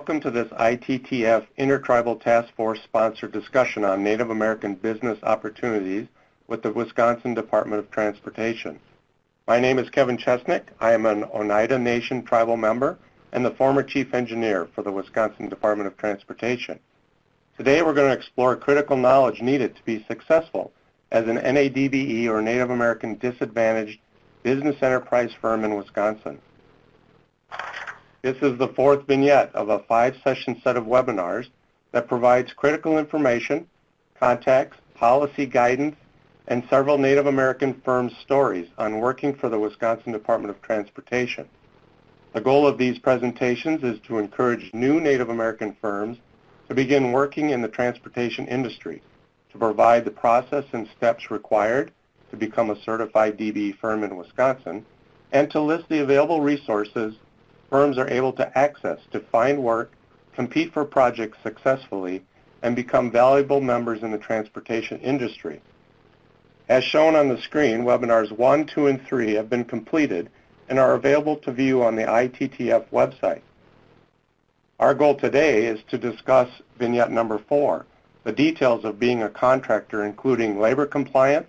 welcome to this ITTF Intertribal Task Force sponsored discussion on Native American business opportunities with the Wisconsin Department of Transportation. My name is Kevin Chesnick. I am an Oneida Nation tribal member and the former chief engineer for the Wisconsin Department of Transportation. Today we're going to explore critical knowledge needed to be successful as an NADBE or Native American disadvantaged business enterprise firm in Wisconsin. This is the fourth vignette of a 5-session set of webinars that provides critical information, contacts, policy guidance, and several Native American firms' stories on working for the Wisconsin Department of Transportation. The goal of these presentations is to encourage new Native American firms to begin working in the transportation industry, to provide the process and steps required to become a certified DBE firm in Wisconsin, and to list the available resources firms are able to access to find work, compete for projects successfully, and become valuable members in the transportation industry. As shown on the screen, webinars 1, 2, and 3 have been completed and are available to view on the ITTF website. Our goal today is to discuss vignette number 4, the details of being a contractor, including labor compliance,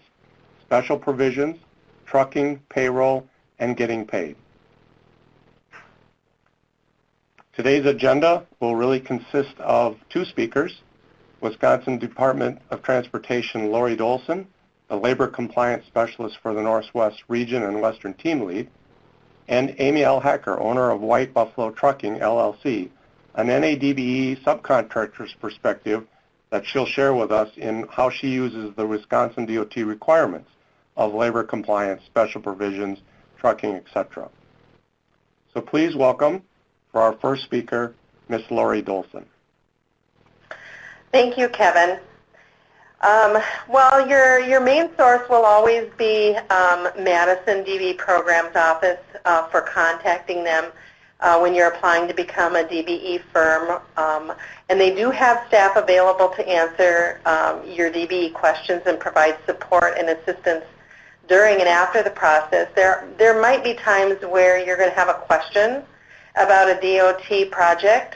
special provisions, trucking, payroll, and getting paid. Today's agenda will really consist of 2 speakers, Wisconsin Department of Transportation Lori Dolson, the Labor Compliance Specialist for the Northwest Region and Western Team Lead, and Amy L. Hacker, owner of White Buffalo Trucking, LLC, an NADBE subcontractor's perspective that she'll share with us in how she uses the Wisconsin DOT requirements of labor compliance, special provisions, trucking, etc. So please welcome, for our first speaker, Ms. Lori Dolson. Thank you, Kevin. Well, your main source will always be Madison DBE Programs Office for contacting them when you're applying to become a DBE firm. And they do have staff available to answer your DBE questions and provide support and assistance during and after the process. There might be times where you're going to have a question about a DOT project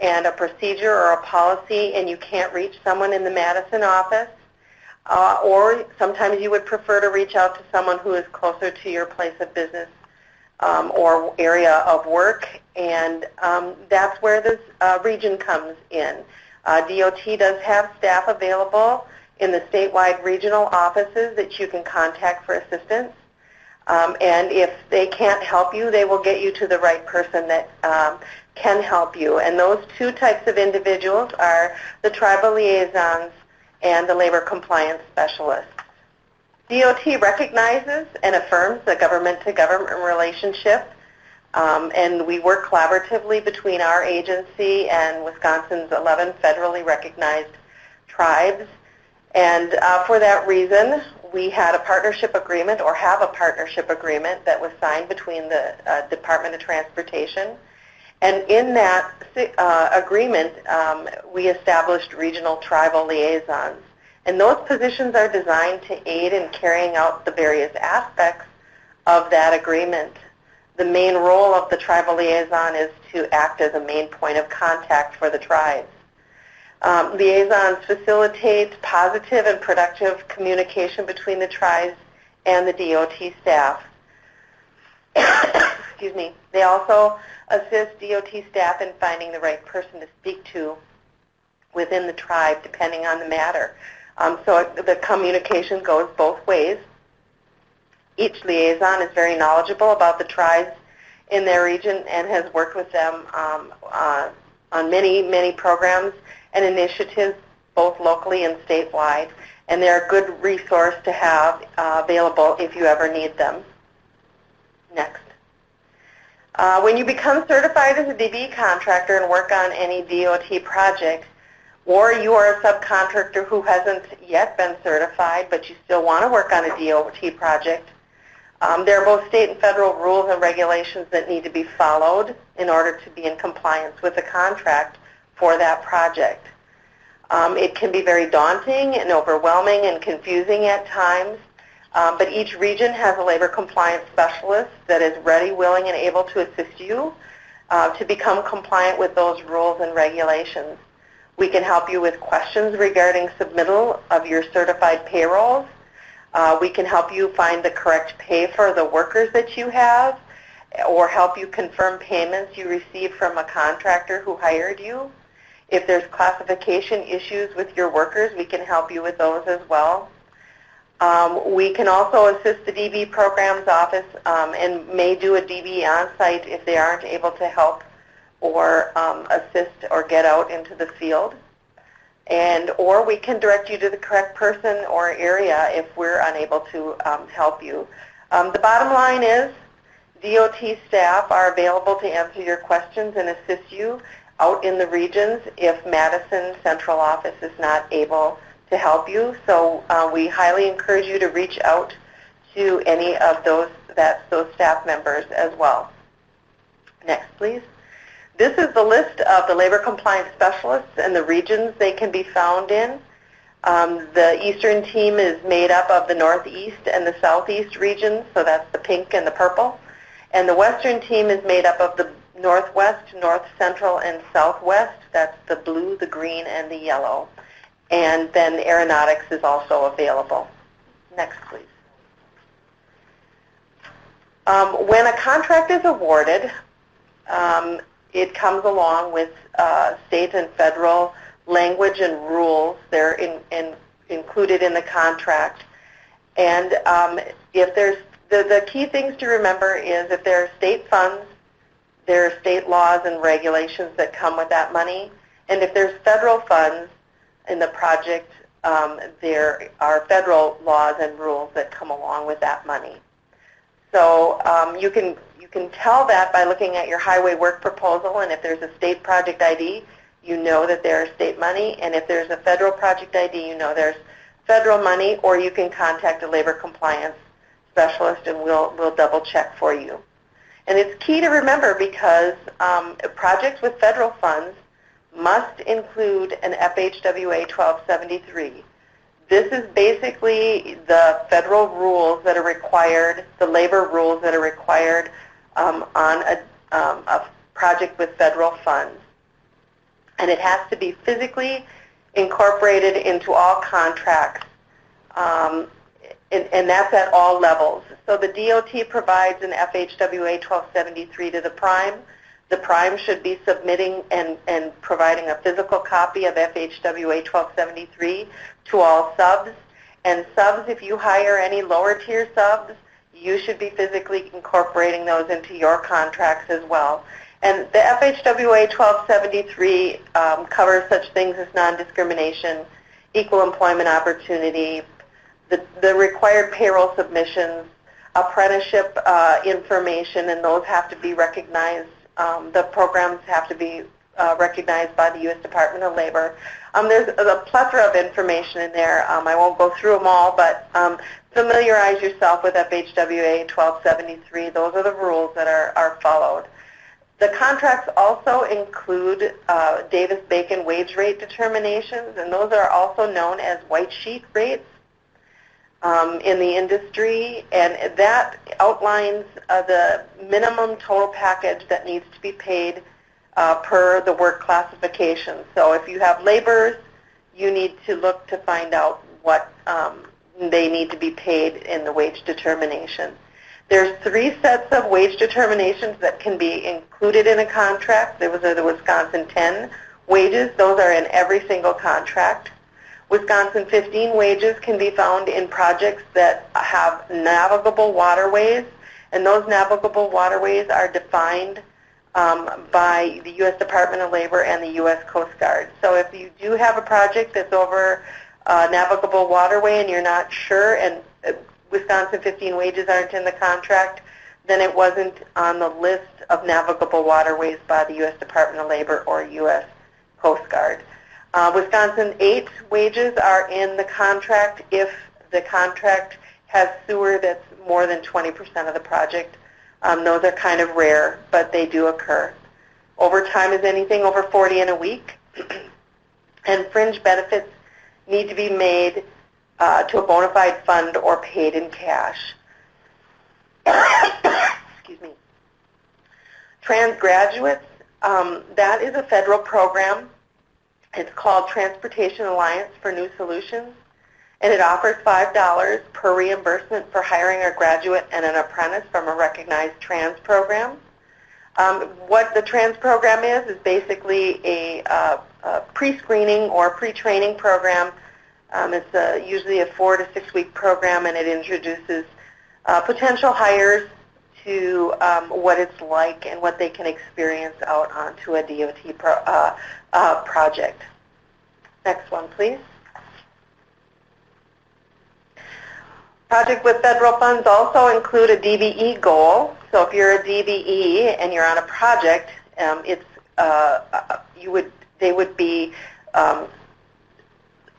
and a procedure or a policy and you can't reach someone in the Madison office, or sometimes you would prefer to reach out to someone who is closer to your place of business or area of work, and that's where this region comes in. DOT does have staff available in the statewide regional offices that you can contact for assistance. And if they can't help you, they will get you to the right person that can help you. And those 2 types of individuals are the tribal liaisons and the labor compliance specialists. DOT recognizes and affirms the government-to-government relationship, and we work collaboratively between our agency and Wisconsin's 11 federally recognized tribes. And for that reason, we had a partnership agreement, or have a partnership agreement, that was signed between the Department of Transportation. And in that agreement, we established regional tribal liaisons. And those positions are designed to aid in carrying out the various aspects of that agreement. The main role of the tribal liaison is to act as a main point of contact for the tribes. Liaisons facilitate positive and productive communication between the tribes and the DOT staff. Excuse me. They also assist DOT staff in finding the right person to speak to within the tribe, depending on the matter. So the communication goes both ways. Each liaison is very knowledgeable about the tribes in their region and has worked with them on many programs and initiatives, both locally and statewide, and they're a good resource to have available if you ever need them. Next. When you become certified as a DBE contractor and work on any DOT project, or you are a subcontractor who hasn't yet been certified but you still want to work on a DOT project, there are both state and federal rules and regulations that need to be followed in order to be in compliance with the contract for that project. It can be very daunting and overwhelming and confusing at times, but each region has a labor compliance specialist that is ready, willing, and able to assist you to become compliant with those rules and regulations. We can help you with questions regarding submittal of your certified payrolls. We can help you find the correct pay for the workers that you have, or help you confirm payments you received from a contractor who hired you. If there's classification issues with your workers, we can help you with those as well. We can also assist the DB programs office and may do a DB on-site if they aren't able to help or assist or get out into the field. Or we can direct you to the correct person or area if we're unable to help you. The bottom line is DOT staff are available to answer your questions and assist you out in the regions if Madison Central Office is not able to help you. So we highly encourage you to reach out to any of those staff members as well. Next, please. This is the list of the labor compliance specialists and the regions they can be found in. The Eastern team is made up of the Northeast and the Southeast regions, so that's the pink and the purple. And the Western team is made up of the Northwest, North Central, and Southwest. That's the blue, the green, and the yellow. And then aeronautics is also available. Next, please. When a contract is awarded, it comes along with state and federal language and rules. They're included in the contract. And if there's the key things to remember is if there are state funds, there are state laws and regulations that come with that money. And if there's federal funds in the project, there are federal laws and rules that come along with that money. So you can tell that by looking at your highway work proposal, and if there's a state project ID, you know that there's state money, and if there's a federal project ID, you know there's federal money, or you can contact a labor compliance specialist and we'll double check for you. And it's key to remember because projects with federal funds must include an FHWA 1273. This is basically the federal rules that are required, the labor rules that are required on a project with federal funds. And it has to be physically incorporated into all contracts, and that's at all levels. So the DOT provides an FHWA 1273 to the prime. The prime should be submitting and providing a physical copy of FHWA 1273 to all subs. And subs, if you hire any lower tier subs, you should be physically incorporating those into your contracts as well. And the FHWA 1273 covers such things as non-discrimination, equal employment opportunity, the required payroll submissions, apprenticeship information, and those have to be recognized. The programs have to be recognized by the U.S. Department of Labor. There's a plethora of information in there. I won't go through them all, but familiarize yourself with FHWA 1273. Those are the rules that are followed. The contracts also include Davis-Bacon wage rate determinations, and those are also known as white sheet rates in the industry, and that outlines the minimum total package that needs to be paid per the work classification. So if you have laborers, you need to look to find out what they need to be paid in the wage determination. There's 3 sets of wage determinations that can be included in a contract. Those are the Wisconsin 10 wages. Those are in every single contract. Wisconsin 15 wages can be found in projects that have navigable waterways, and those navigable waterways are defined by the U.S. Department of Labor and the U.S. Coast Guard. So if you do have a project that's over a navigable waterway and you're not sure, and Wisconsin 15 wages aren't in the contract, then it wasn't on the list of navigable waterways by the U.S. Department of Labor or U.S. Coast Guard. Wisconsin 8 wages are in the contract if the contract has sewer that's more than 20% of the project. Those are kind of rare, but they do occur. Overtime is anything over 40 in a week. And fringe benefits need to be made to a bona fide fund or paid in cash. Excuse me. Trans graduates, that is a federal program. It's called Transportation Alliance for New Solutions, and it offers $5 per reimbursement for hiring a graduate and an apprentice from a recognized trans program. What the trans program is basically a pre-screening or pre-training program. It's usually a 4 to 6 week program, and it introduces potential hires to what it's like and what they can experience out onto a DOT project. Next one, please. Projects with federal funds also include a DBE goal. So if you're a DBE and you're on a project, they would be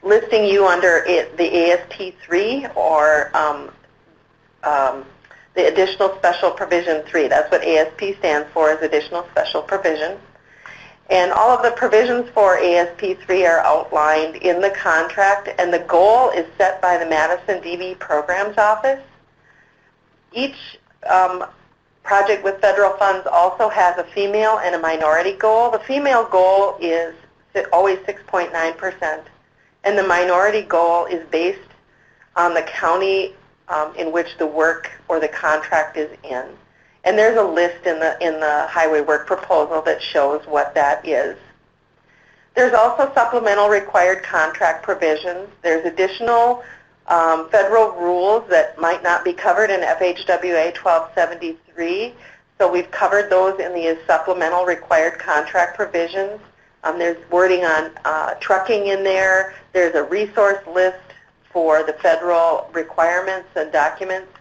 listing you under the ASP 3 or the Additional Special Provision 3. That's what ASP stands for, is Additional Special Provision. And all of the provisions for ASP 3 are outlined in the contract, and the goal is set by the Madison DB Programs Office. Each project with federal funds also has a female and a minority goal. The female goal is always 6.9%, and the minority goal is based on the county in which the work or the contract is in. And there's a list in the highway work proposal that shows what that is. There's also supplemental required contract provisions. There's additional federal rules that might not be covered in FHWA 1273. So we've covered those in the supplemental required contract provisions. There's wording on trucking in there. There's a resource list for the federal requirements and documents.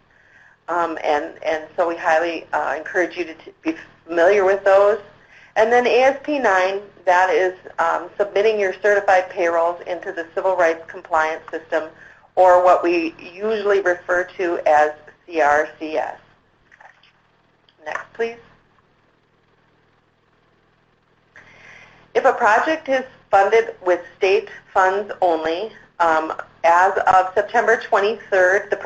And so we highly encourage you to be familiar with those. And then ASP 9, that is submitting your certified payrolls into the Civil Rights Compliance System, or what we usually refer to as CRCS. Next, please. If a project is funded with state funds only, as of September 23rd, the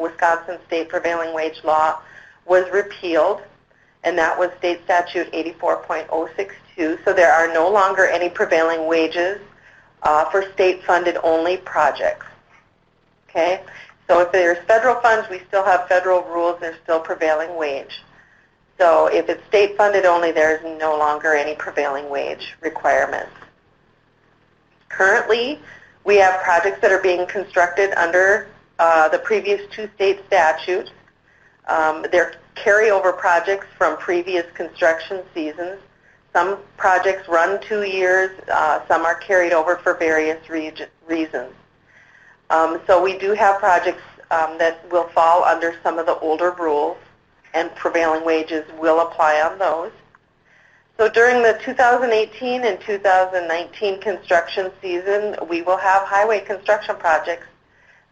Wisconsin state prevailing wage law was repealed, and that was state statute 84.062. So there are no longer any prevailing wages for state-funded only projects. Okay? So if there's federal funds, we still have federal rules. There's still prevailing wage. So if it's state-funded only, there's no longer any prevailing wage requirements. Currently, we have projects that are being constructed under the previous two state statutes. They're carryover projects from previous construction seasons. Some projects run 2 years. Some are carried over for various reasons. So we do have projects that will fall under some of the older rules, and prevailing wages will apply on those. So during the 2018 and 2019 construction season, we will have highway construction projects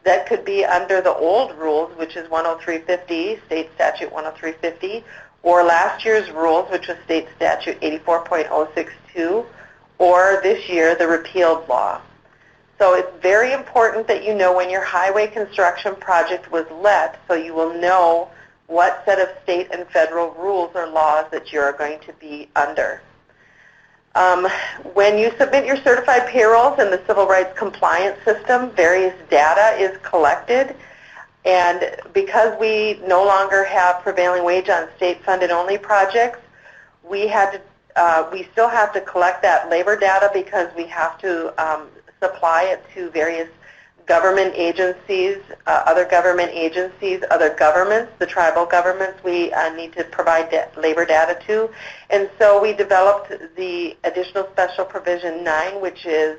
that could be under the old rules, which is 10350, state statute 10350, or last year's rules, which was state statute 84.062, or this year, the repealed law. So it's very important that you know when your highway construction project was let, so you will know what set of state and federal rules or laws that you're going to be under. When you submit your certified payrolls in the Civil Rights Compliance System, various data is collected, and because we no longer have prevailing wage on state-funded only projects, we still have to collect that labor data because we have to supply it to various government agencies, other governments, the tribal governments we need to provide labor data to. And so we developed the Additional Special Provision 9, which is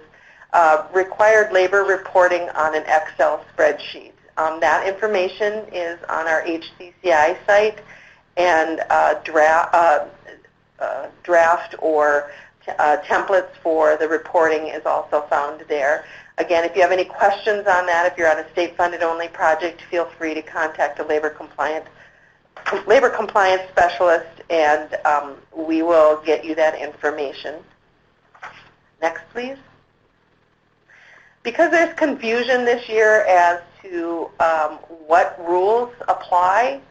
required labor reporting on an Excel spreadsheet. That information is on our HCCI site, and draft or templates for the reporting is also found there. Again, if you have any questions on that, if you're on a state-funded only project, feel free to contact a labor compliance specialist, and we will get you that information. Next, please. Because there's confusion this year as to what rules apply,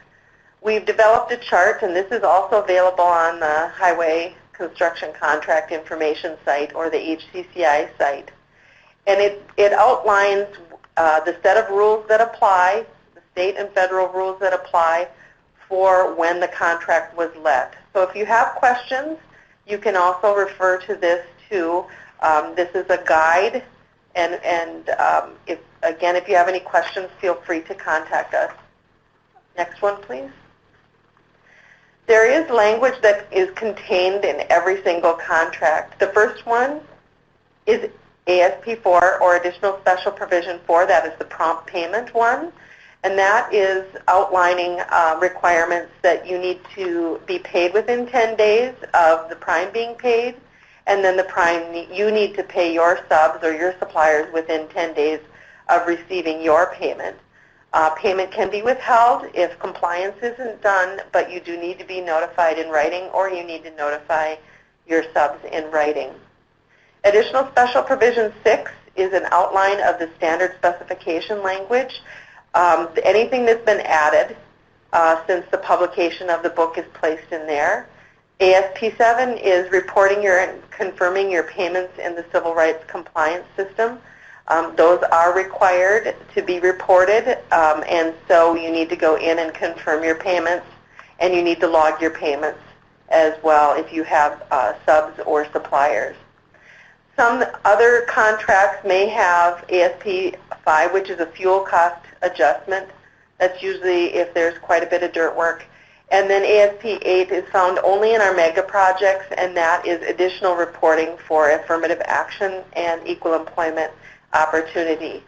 We've developed a chart, and this is also available on the Highway Construction Contract Information site or the HCCI site. And it outlines the set of rules that apply, the state and federal rules that apply for when the contract was let. So if you have questions, you can also refer to this too. This is a guide, and if you have any questions, feel free to contact us. Next one, please. There is language that is contained in every single contract. The first one is ASP4, or Additional Special Provision 4. That is the prompt payment one. And that is outlining requirements that you need to be paid within 10 days of the prime being paid. And then the prime, you need to pay your subs or your suppliers within 10 days of receiving your payment. Payment can be withheld if compliance isn't done, but you do need to be notified in writing, or you need to notify your subs in writing. Additional Special Provision 6 is an outline of the standard specification language. Anything that's been added since the publication of the book is placed in there. ASP7 is reporting and confirming your payments in the Civil Rights Compliance System. Those are required to be reported, and so you need to go in and confirm your payments, and you need to log your payments as well if you have subs or suppliers. Some other contracts may have ASP5, which is a fuel cost adjustment. That's usually if there's quite a bit of dirt work. And then ASP8 is found only in our mega projects, and that is additional reporting for affirmative action and equal employment opportunity.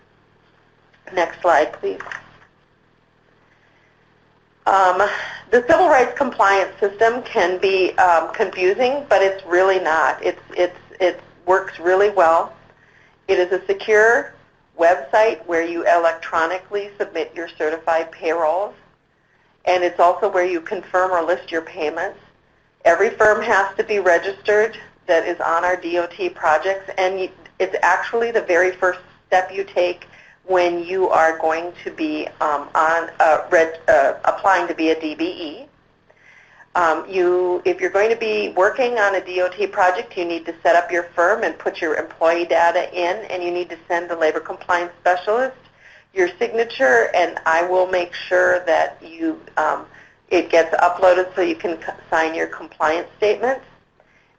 Next slide, please. The Civil Rights Compliance System can be confusing, but it's really not. It works really well. It is a secure website where you electronically submit your certified payrolls, and it's also where you confirm or list your payments. Every firm has to be registered that is on our DOT projects, and it's actually the very first step you take when you are going to be applying to be a DBE. If you're going to be working on a DOT project, you need to set up your firm and put your employee data in, and you need to send the labor compliance specialist your signature, and I will make sure that it gets uploaded so you can sign your compliance statements.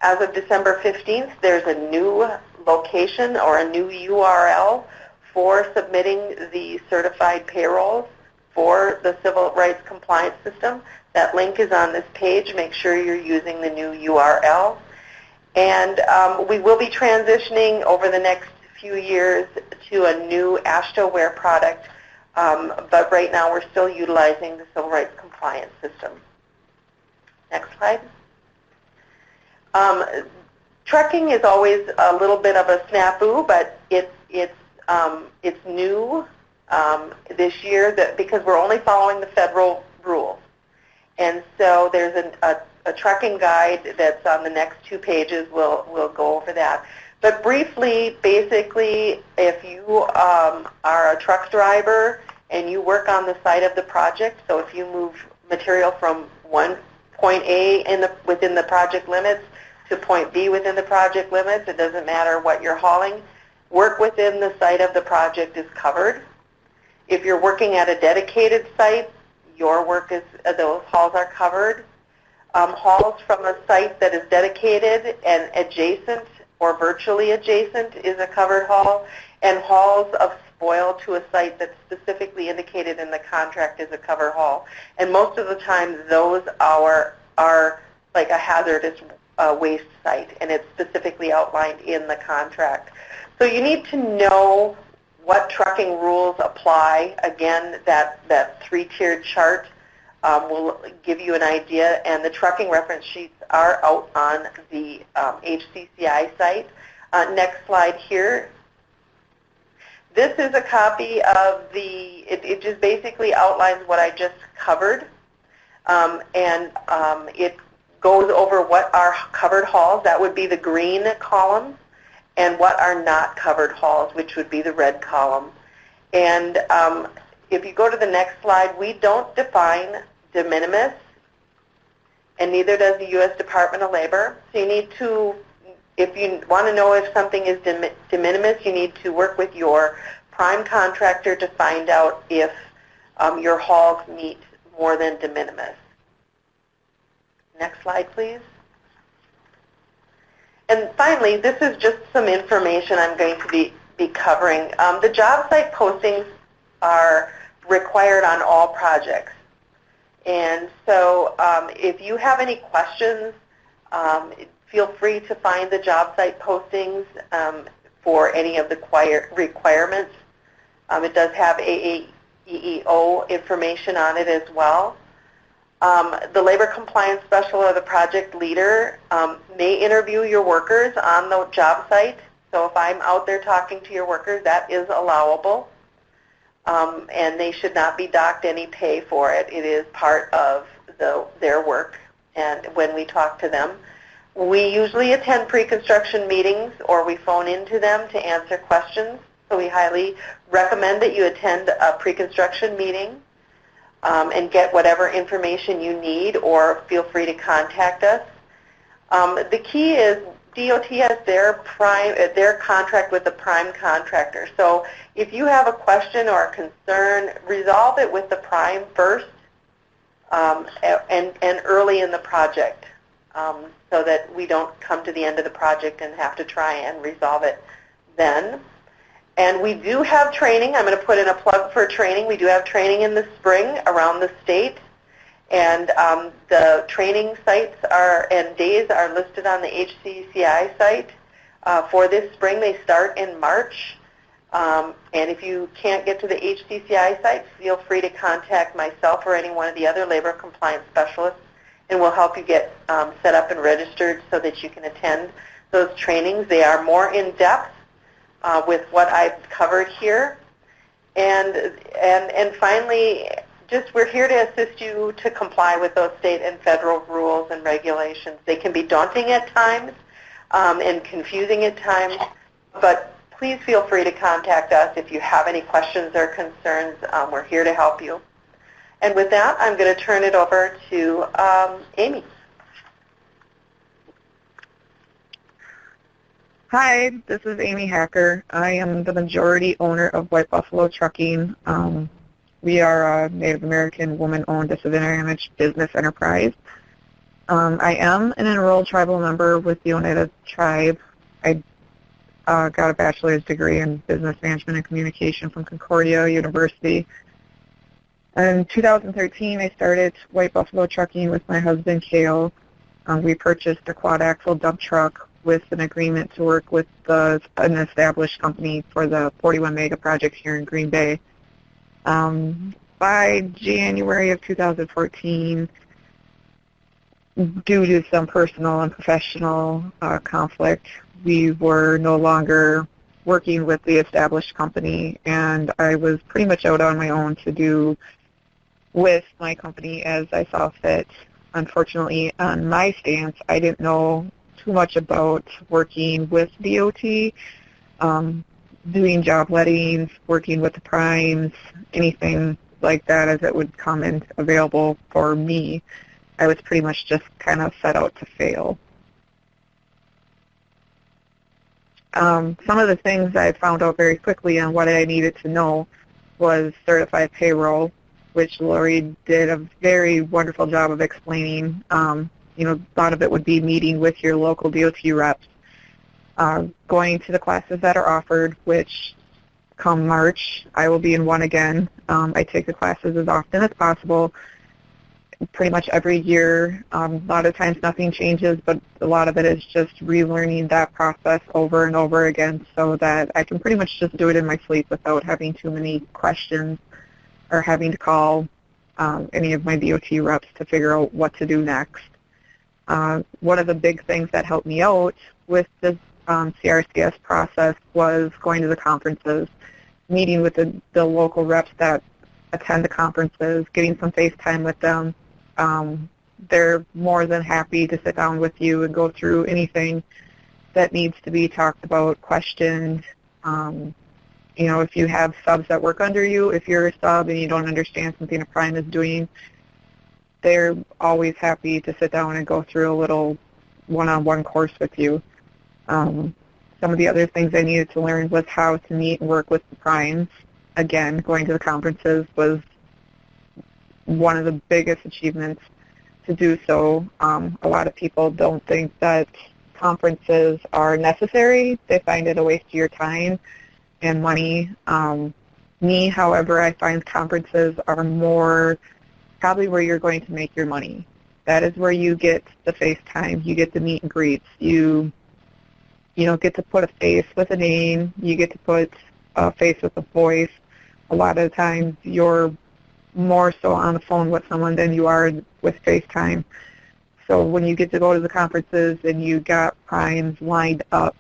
As of December 15th, there's a new location or a new URL for submitting the certified payrolls for the Civil Rights Compliance System. That link is on this page. Make sure you're using the new URL. And we will be transitioning over the next few years to a new AASHTO-ware product, but right now we're still utilizing the Civil Rights Compliance System. Next slide. Trucking is always a little bit of a snafu, but it's new this year because we're only following the federal rules. And so there's a trucking guide that's on the next 2 pages. We'll go over that. But briefly, basically, if you are a truck driver and you work on the site of the project, so if you move material from one point A within the project limits to point B within the project limits, it doesn't matter what you're hauling, work within the site of the project is covered. If you're working at a dedicated site, your work is, those hauls are covered. Hauls from a site that is dedicated and adjacent or virtually adjacent is a covered haul, and hauls of spoil to a site that's specifically indicated in the contract is a covered haul. And most of the time those are like a hazardous waste site, and it's specifically outlined in the contract. So you need to know what trucking rules apply. Again, that 3-tiered chart will give you an idea, and the trucking reference sheets are out on the HCCI site. Next slide here. This is a copy of it just basically outlines what I just covered, and it goes over what are covered hauls, that would be the green column, and what are not covered hauls, which would be the red column. And if you go to the next slide, we don't define de minimis, and neither does the U.S. Department of Labor. So you need to, if you want to know if something is de minimis, you need to work with your prime contractor to find out if your hauls meet more than de minimis. Next slide, please. And finally, this is just some information I'm going to be covering. The job site postings are required on all projects. And so if you have any questions, feel free to find the job site postings for any of the requirements. It does have AAEEO information on it as well. The labor compliance specialist or the project leader may interview your workers on the job site. So if I'm out there talking to your workers, that is allowable. And they should not be docked any pay for it. It is part of their work. And when we talk to them, we usually attend pre-construction meetings or we phone into them to answer questions. So we highly recommend that you attend a pre-construction meeting and get whatever information you need, or feel free to contact us. The key is DOT has their contract with the prime contractor. So if you have a question or a concern, resolve it with the prime first and early in the project so that we don't come to the end of the project and have to try and resolve it then. And we do have training. I'm going to put in a plug for training. We do have training in the spring around the state. And the training sites and days are listed on the HCCI site for this spring. They start in March. And if you can't get to the HCCI site, feel free to contact myself or any one of the other labor compliance specialists, and we'll help you get set up and registered so that you can attend those trainings. They are more in-depth with what I've covered here. And finally, we're here to assist you to comply with those state and federal rules and regulations. They can be daunting at times and confusing at times, but please feel free to contact us if you have any questions or concerns. We're here to help you. And with that, I'm going to turn it over to Amy. Hi, this is Amy Hacker. I am the majority owner of White Buffalo Trucking. We are a Native American woman-owned disadvantaged business enterprise. I am an enrolled tribal member with the Oneida Tribe. I got a bachelor's degree in business management and communication from Concordia University. In 2013, I started White Buffalo Trucking with my husband, Cale. We purchased a quad-axle dump truck with an agreement to work with an established company for the 41 mega project here in Green Bay. By January of 2014, due to some personal and professional conflict, we were no longer working with the established company, and I was pretty much out on my own to do with my company as I saw fit. Unfortunately, on my stance, I didn't know too much about working with DOT, doing job lettings, working with the primes, anything like that as it would come in available for me. I was pretty much just kind of set out to fail. Some of the things I found out very quickly on what I needed to know was certified payroll, which Lori did a very wonderful job of explaining. A lot of it would be meeting with your local DOT reps, going to the classes that are offered, which come March, I will be in one again. I take the classes as often as possible, pretty much every year. A lot of times nothing changes, but a lot of it is just relearning that process over and over again so that I can pretty much just do it in my sleep without having too many questions or having to call any of my DOT reps to figure out what to do next. One of the big things that helped me out with this CRCS process was going to the conferences, meeting with the local reps that attend the conferences, getting some face time with them. They're more than happy to sit down with you and go through anything that needs to be talked about, questioned. If you have subs that work under you, if you're a sub and you don't understand something a prime is doing, they're always happy to sit down and go through a little one-on-one course with you. Some of the other things I needed to learn was how to meet and work with the primes. Again, going to the conferences was one of the biggest achievements to do so. A lot of people don't think that conferences are necessary. They find it a waste of your time and money. Me, however, I find conferences are more probably where you're going to make your money. That is where you get the face time, you get the meet and greets, you get to put a face with a name, you get to put a face with a voice. A lot of times you're more so on the phone with someone than you are with FaceTime. So when you get to go to the conferences and you got primes lined up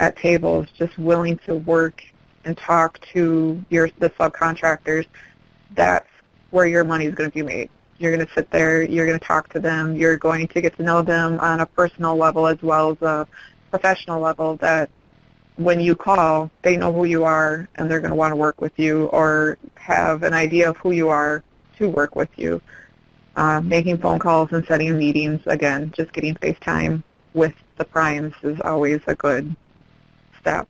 at tables just willing to work and talk to the subcontractors, that's where your money is going to be made. You're going to sit there, you're going to talk to them, you're going to get to know them on a personal level as well as a professional level, that when you call, they know who you are and they're going to want to work with you or have an idea of who you are to work with you. Making phone calls and setting meetings, again, just getting FaceTime with the primes is always a good step.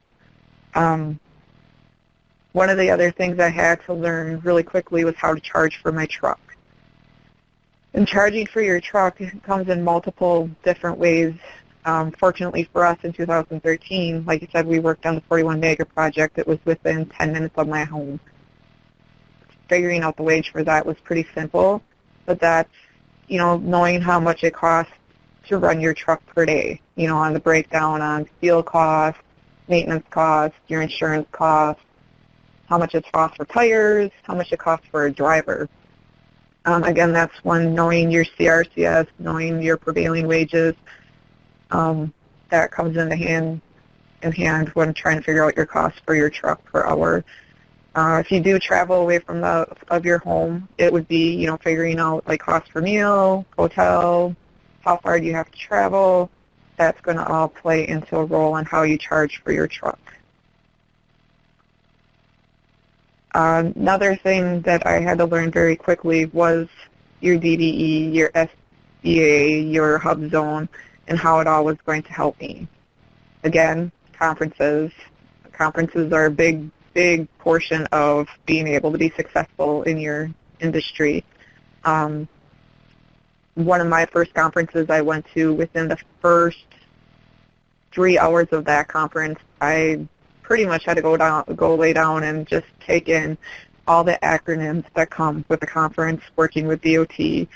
One of the other things I had to learn really quickly was how to charge for my truck. And charging for your truck comes in multiple different ways. Fortunately for us in 2013, like you said, we worked on the 41 Mega project. It was within 10 minutes of my home. Figuring out the wage for that was pretty simple, but that's, knowing how much it costs to run your truck per day, on the breakdown on fuel costs, maintenance costs, your insurance costs, how much it costs for tires, how much it costs for a driver. Again, that's one, knowing your CRCS, knowing your prevailing wages, that comes in hand when trying to figure out your costs for your truck per hour. If you do travel away from of your home, it would be, figuring out like cost per meal, hotel, how far do you have to travel. That's going to all play into a role in how you charge for your truck. Another thing that I had to learn very quickly was your DBE, your SBA, your hub zone, and how it all was going to help me. Again, conferences. Conferences are a big portion of being able to be successful in your industry. One of my first conferences I went to, within the first 3 hours of that conference, I pretty much had to go lay down and just take in all the acronyms that come with the conference, working with DOT. You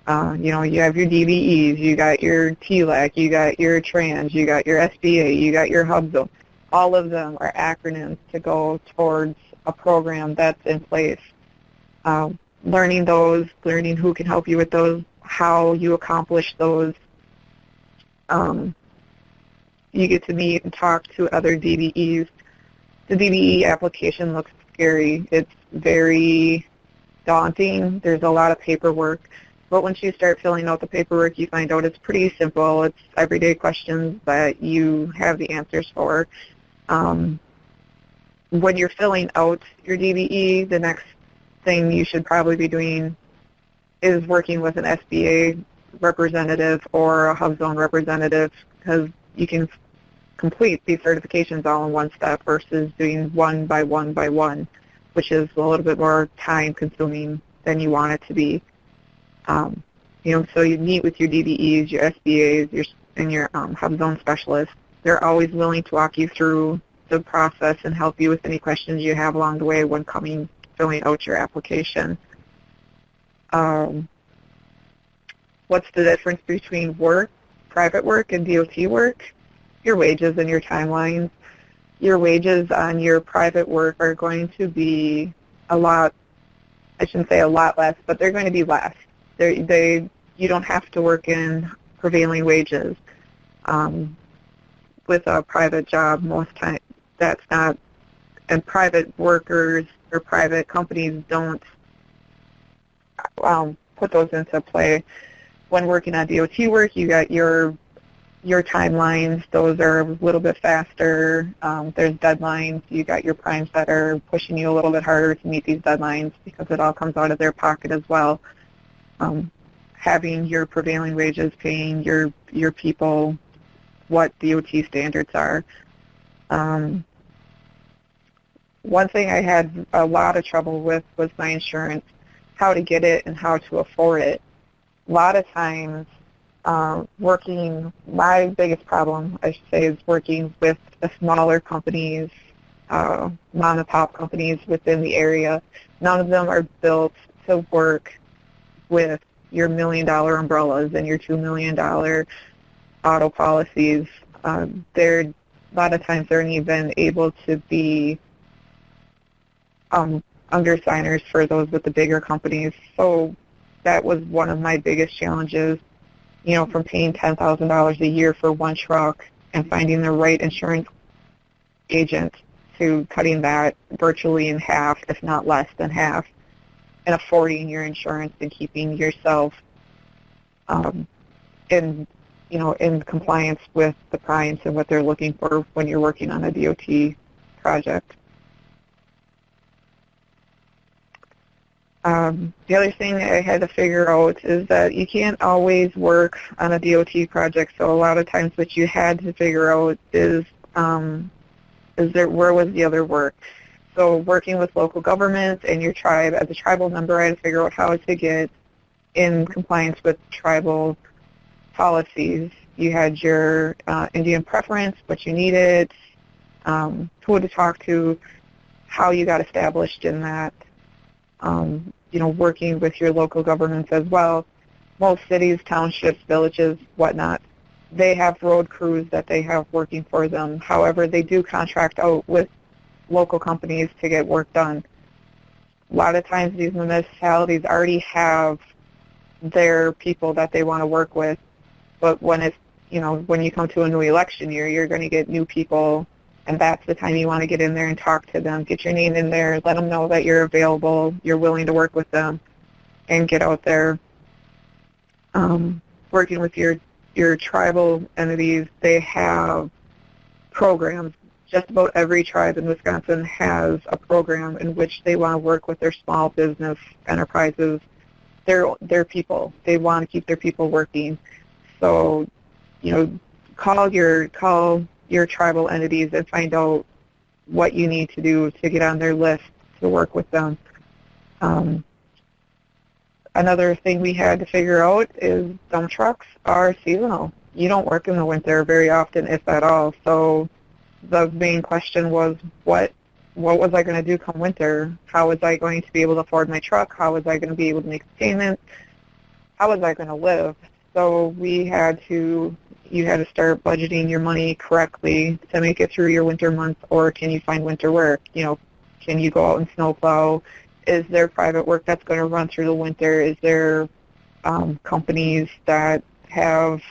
have your DBEs, you got your TLAC, you got your TRANS, you got your SBA, you got your hub zone. All of them are acronyms to go towards a program that's in place. Learning those, learning who can help you with those, how you accomplish those. You get to meet and talk to other DBEs. The DBE application looks scary. It's very daunting. There's a lot of paperwork. But once you start filling out the paperwork, you find out it's pretty simple. It's everyday questions that you have the answers for. When you're filling out your DBE, the next thing you should probably be doing is working with an SBA representative or a hub zone representative, because you can complete these certifications all in one step versus doing one by one, which is a little bit more time consuming than you want it to be. So you meet with your DBEs, your SBAs, and your hub zone specialists. They're always willing to walk you through the process and help you with any questions you have along the way when filling out your application. What's the difference between private work and DOT work? Your wages and your timelines. Your wages on your private work are going to be I shouldn't say a lot less, but they're going to be less. You don't have to work in prevailing wages. With a private job, most times that's not, and private workers or private companies don't put those into play. When working on DOT work, you got your timelines. Those are a little bit faster. There's deadlines. You got your primes that are pushing you a little bit harder to meet these deadlines because it all comes out of their pocket as well. having your prevailing wages, paying your people what DOT standards are. One thing I had a lot of trouble with was my insurance, how to get it and how to afford it. A lot of times, my biggest problem, I should say, is working with the smaller companies, mom and pop companies within the area. None of them are built to work with your $1 million umbrellas and your $2 million auto policies. A lot of times they're not even able to be undersigners for those with the bigger companies. So that was one of my biggest challenges, from paying $10,000 a year for one truck and finding the right insurance agent to cutting that virtually in half, if not less than half, and affording your insurance and keeping yourself in compliance with the primes and what they're looking for when you're working on a DOT project. The other thing I had to figure out is that you can't always work on a DOT project, so a lot of times what you had to figure out is where was the other work. So working with local governments and your tribe, as a tribal member, I had to figure out how to get in compliance with tribal policies. You had your Indian preference, what you needed, who to talk to, how you got established in that. Working with your local governments as well. Most cities, townships, villages, whatnot, they have road crews that they have working for them. However, they do contract out with local companies to get work done. A lot of times these municipalities already have their people that they want to work with, but when you come to a new election year, you're going to get new people, and that's the time you want to get in there and talk to them, get your name in there, let them know that you're available, you're willing to work with them, and get out there. Working with your tribal entities, they have programs. Just about every tribe in Wisconsin has a program in which they want to work with their small business enterprises, their people. They want to keep their people working. So, call your tribal entities and find out what you need to do to get on their list to work with them. Another thing we had to figure out is dump trucks are seasonal. You don't work in the winter very often, if at all. So the main question was, what was I going to do come winter? How was I going to be able to afford my truck? How was I going to be able to make payments? How was I going to live? So you had to start budgeting your money correctly to make it through your winter months, or can you find winter work? Can you go out and snowplow? Is there private work that's going to run through the winter? Is there companies that have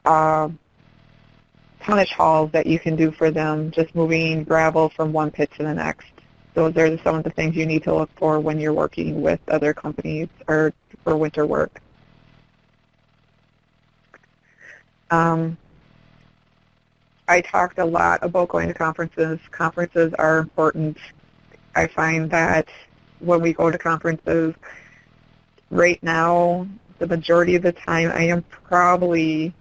tonnage hauls that you can do for them, just moving gravel from one pit to the next? Those are some of the things you need to look for when you're working with other companies or for winter work. I talked a lot about going to conferences. Conferences are important. I find that when we go to conferences, right now, the majority of the time, I am probably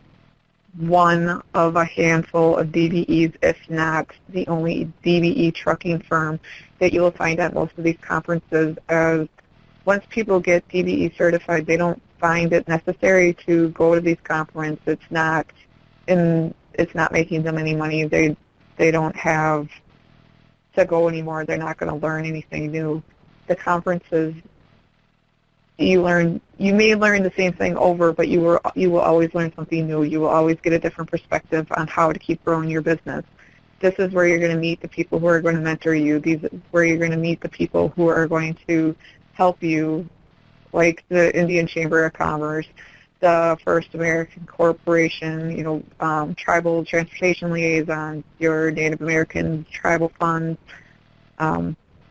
one of a handful of DBEs, if not the only DBE trucking firm that you will find at most of these conferences. As once people get DBE certified, they don't find it necessary to go to these conferences. It's not making them any money. They don't have to go anymore. They're not going to learn anything new. The conferences, you may learn the same thing over, but you will always learn something new. You will always get a different perspective on how to keep growing your business. This is where you're going to meet the people who are going to mentor you. These is where you're going to meet the people who are going to help you, like the Indian Chamber of Commerce, the First American Corporation, Tribal Transportation Liaison, your Native American Tribal Fund,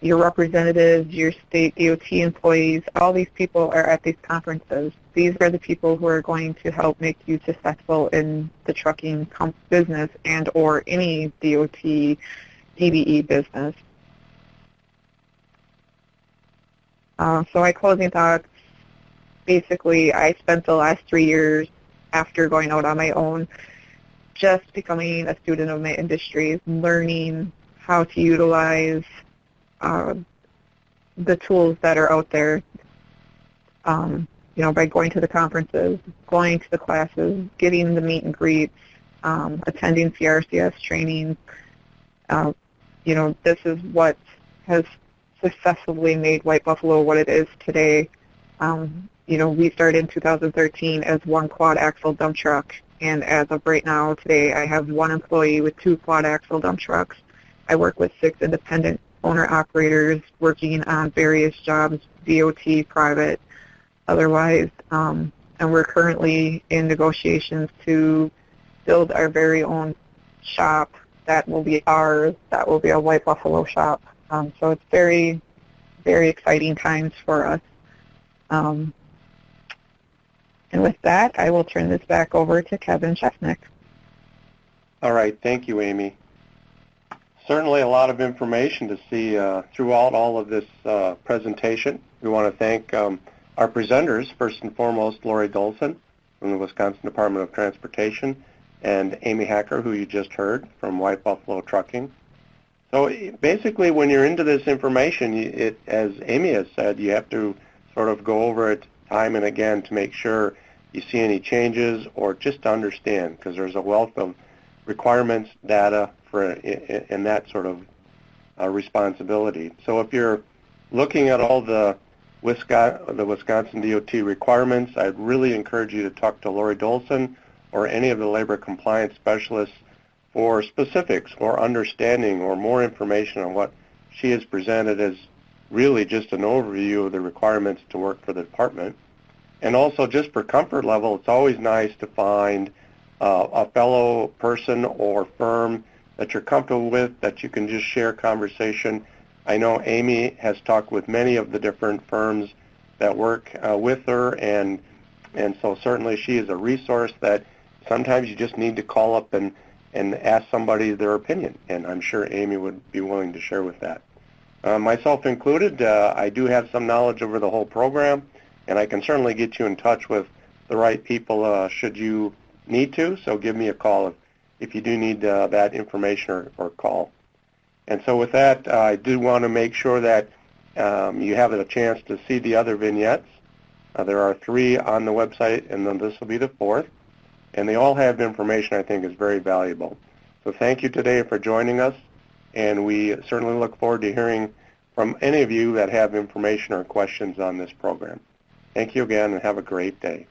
your representatives, your state DOT employees. All these people are at these conferences. These are the people who are going to help make you successful in the trucking business and or any DOT, DBE business. So my closing thoughts, basically, I spent the last 3 years after going out on my own just becoming a student of my industry, learning how to utilize the tools that are out there, by going to the conferences, going to the classes, getting the meet and greets, attending CRCS training. This is what has successfully made White Buffalo what it is today. We started in 2013 as one quad axle dump truck, and as of right now, today, I have one employee with 2 quad axle dump trucks. I work with 6 independent owner-operators working on various jobs, DOT, private, otherwise, and we're currently in negotiations to build our very own shop that will be ours, that will be a White Buffalo shop. So it's very, very exciting times for us. And with that, I will turn this back over to Kevin Chesnick. All right, thank you, Amy. Certainly a lot of information to see throughout all of this presentation. We want to thank our presenters, first and foremost, Lori Dolson from the Wisconsin Department of Transportation, and Amy Hacker, who you just heard from White Buffalo Trucking. So basically, when you're into this information, as Amy has said, you have to sort of go over it time and again to make sure you see any changes or just to understand, because there's a wealth of requirements, data in that sort of responsibility. So if you're looking at all the Wisconsin DOT requirements, I'd really encourage you to talk to Lori Dolson or any of the labor compliance specialists for specifics or understanding or more information on what she has presented as really just an overview of the requirements to work for the department. And also just for comfort level, it's always nice to find a fellow person or firm that you're comfortable with, that you can just share conversation. I know Amy has talked with many of the different firms that work with her, and so certainly she is a resource that sometimes you just need to call up and ask somebody their opinion, and I'm sure Amy would be willing to share with that. Myself included, I do have some knowledge over the whole program, and I can certainly get you in touch with the right people should you need to, so give me a call if you do need that information or call. And so with that, I do want to make sure that you have a chance to see the other vignettes. There are 3 on the website, and then this will be the 4th. And they all have information I think is very valuable. So thank you today for joining us, and we certainly look forward to hearing from any of you that have information or questions on this program. Thank you again, and have a great day.